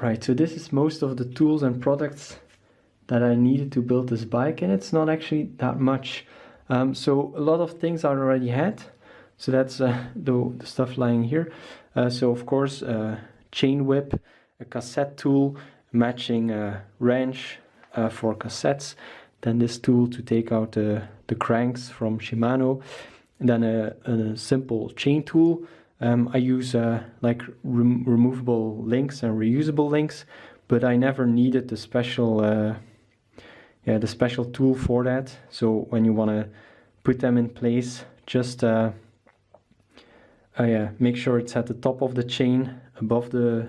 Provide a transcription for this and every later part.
Right, so this is most of the tools and products that I needed to build this bike, and it's not actually that much. So a lot of things I already had. So that's the stuff lying here. So of course, chain whip, a cassette tool, matching wrench for cassettes, then this tool to take out the cranks from Shimano, and then a simple chain tool. I use like removable links and reusable links, but I never needed the special tool for that. So when you want to put them in place, just make sure it's at the top of the chain, above the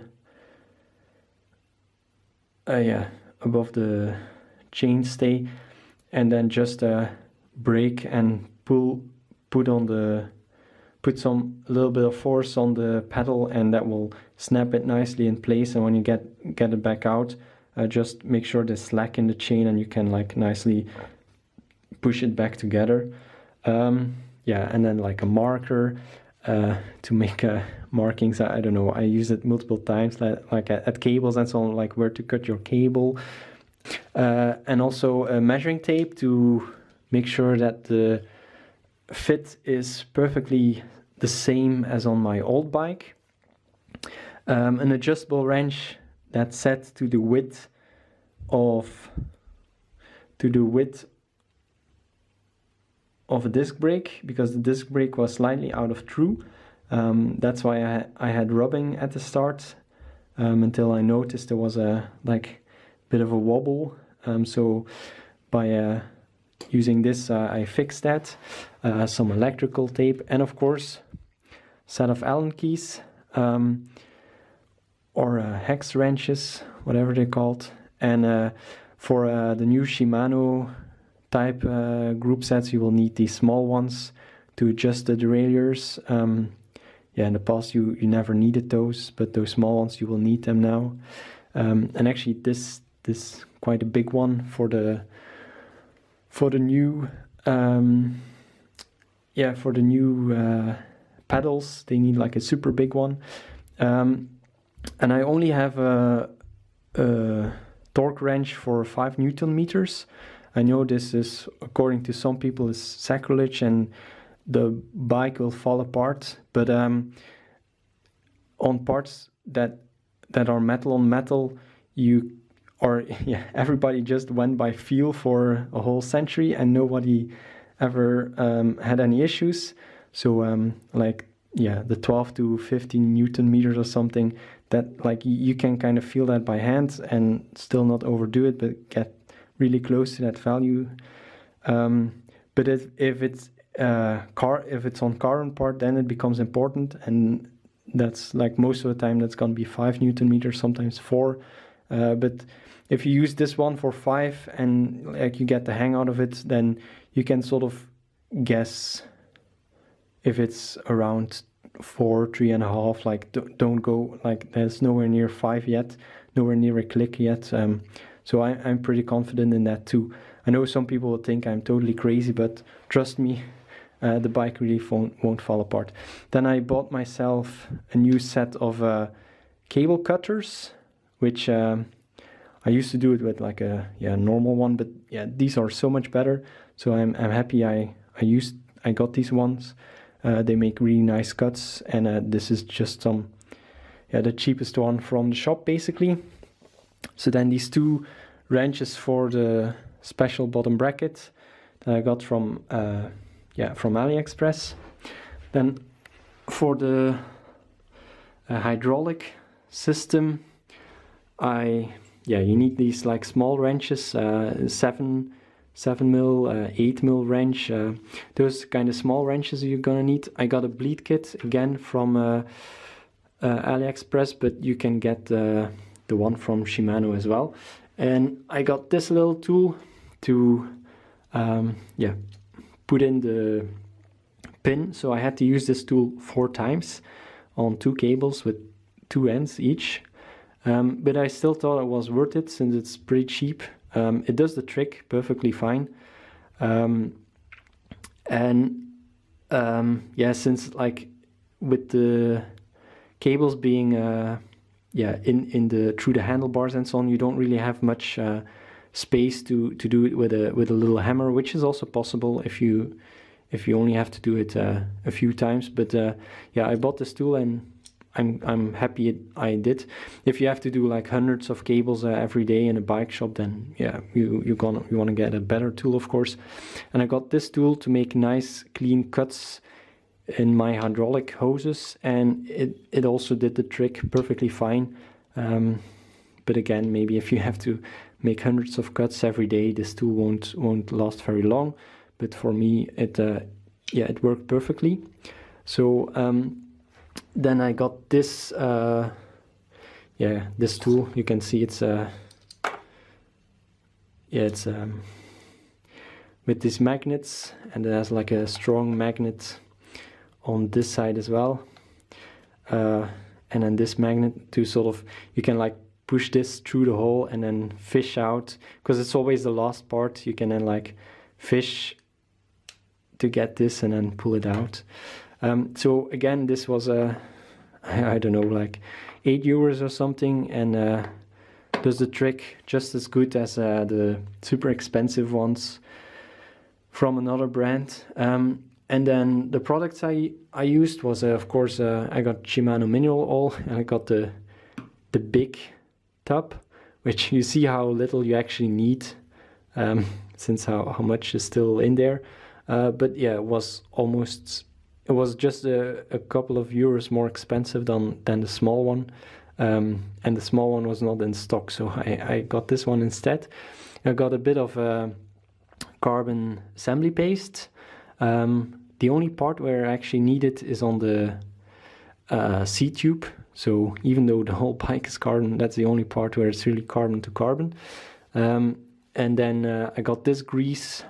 chain stay, and then just brake and put a little bit of force on the pedal, and that will snap it nicely in place. And when you get it back out, just make sure there's slack in the chain, and you can like nicely push it back together. And then like a marker to make markings. I don't know, I use it multiple times, like at cables and so on, like where to cut your cable. And also a measuring tape to make sure that the fit is perfectly the same as on my old bike. An adjustable wrench that's set to the width of a disc brake, because the disc brake was slightly out of true. That's why I had rubbing at the start, until I noticed there was a bit of a wobble. So by using this, I fixed that. Some electrical tape, and of course set of Allen keys, or hex wrenches, whatever they're called. And for the new Shimano type group sets, you will need these small ones to adjust the derailleurs. In the past you never needed those, but those small ones, you will need them now. And actually this quite a big one for the new pedals. They need like a super big one. And I only have a torque wrench for 5 Newton meters. I know this is, according to some people, is sacrilege and the bike will fall apart. But on parts that are metal on metal, everybody just went by feel for a whole century, and nobody ever had any issues. So the 12 to 15 Newton meters or something, that like you can kind of feel that by hand and still not overdo it, but get really close to that value. But if it's on carbon part, then it becomes important, and that's like most of the time that's going to be 5 Newton meters, sometimes 4. But if you use this one for 5 and like you get the hang out of it, then you can sort of guess if it's around 4, 3.5. Like don't go like there's nowhere near 5 yet, nowhere near a click yet. So I'm pretty confident in that too. I know some people will think I'm totally crazy, but trust me, the bike really won't fall apart. Then I bought myself a new set of cable cutters, which I used to do it with like a normal one, but these are so much better. So I'm happy I got these ones. They make really nice cuts, and this is just the cheapest one from the shop basically. So then these 2 wrenches for the special bottom bracket that I got from AliExpress. Then for the hydraulic system, you need these like small wrenches, 7 mil, 8 mil wrench. Those kind of small wrenches you're gonna need. I got a bleed kit again from AliExpress, but you can get the one from Shimano as well. And I got this little tool to put in the pin. So I had to use this tool 4 times on 2 cables with 2 ends each. But I still thought it was worth it since it's pretty cheap. It does the trick perfectly fine. Since like with the cables being yeah, in the through the handlebars and so on, you don't really have much space to do it with a little hammer, which is also possible if you only have to do it a few times. But yeah, I bought this tool and I'm happy I did. If you have to do like hundreds of cables every day in a bike shop, then yeah, you want to get a better tool, of course. And I got this tool to make nice clean cuts in my hydraulic hoses, and it also did the trick perfectly fine. But again, maybe if you have to make hundreds of cuts every day, this tool won't last very long. But for me, it worked perfectly. So then I got this this tool. You can see it's with these magnets, and it has like a strong magnet on this side as well, and then this magnet to sort of, you can like push this through the hole and then fish out, because it's always the last part. You can then like fish to get this and then pull it out. So again, this was I don't know, like €8 or something, and does the trick just as good as the super expensive ones from another brand. And then the products I used was of course I got Shimano mineral oil, and I got the big tub, which you see how little you actually need, since how much is still in there. But yeah, it was just a couple of euros more expensive than the small one, and the small one was not in stock, so I got this one instead. I got a bit of carbon assembly paste. The only part where I actually need it is on the C-tube. So even though the whole bike is carbon, that's the only part where it's really carbon to carbon. And then I got this grease,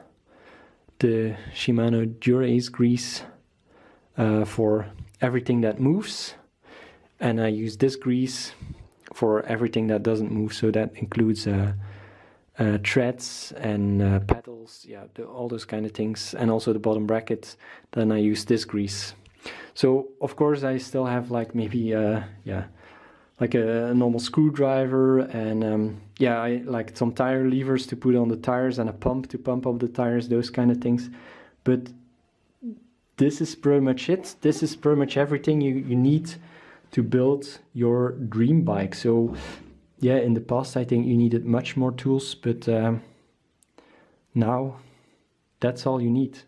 the Shimano Dura-Ace grease, for everything that moves. And I use this grease for everything that doesn't move. So that includes treads and pedals, yeah, all those kind of things, and also the bottom bracket. Then I use this grease. So of course I still have like maybe like a normal screwdriver, and I like some tire levers to put on the tires, and a pump to pump up the tires, those kind of things. But this is pretty much it. This is pretty much everything you need to build your dream bike. So yeah, in the past I think you needed much more tools, but now that's all you need.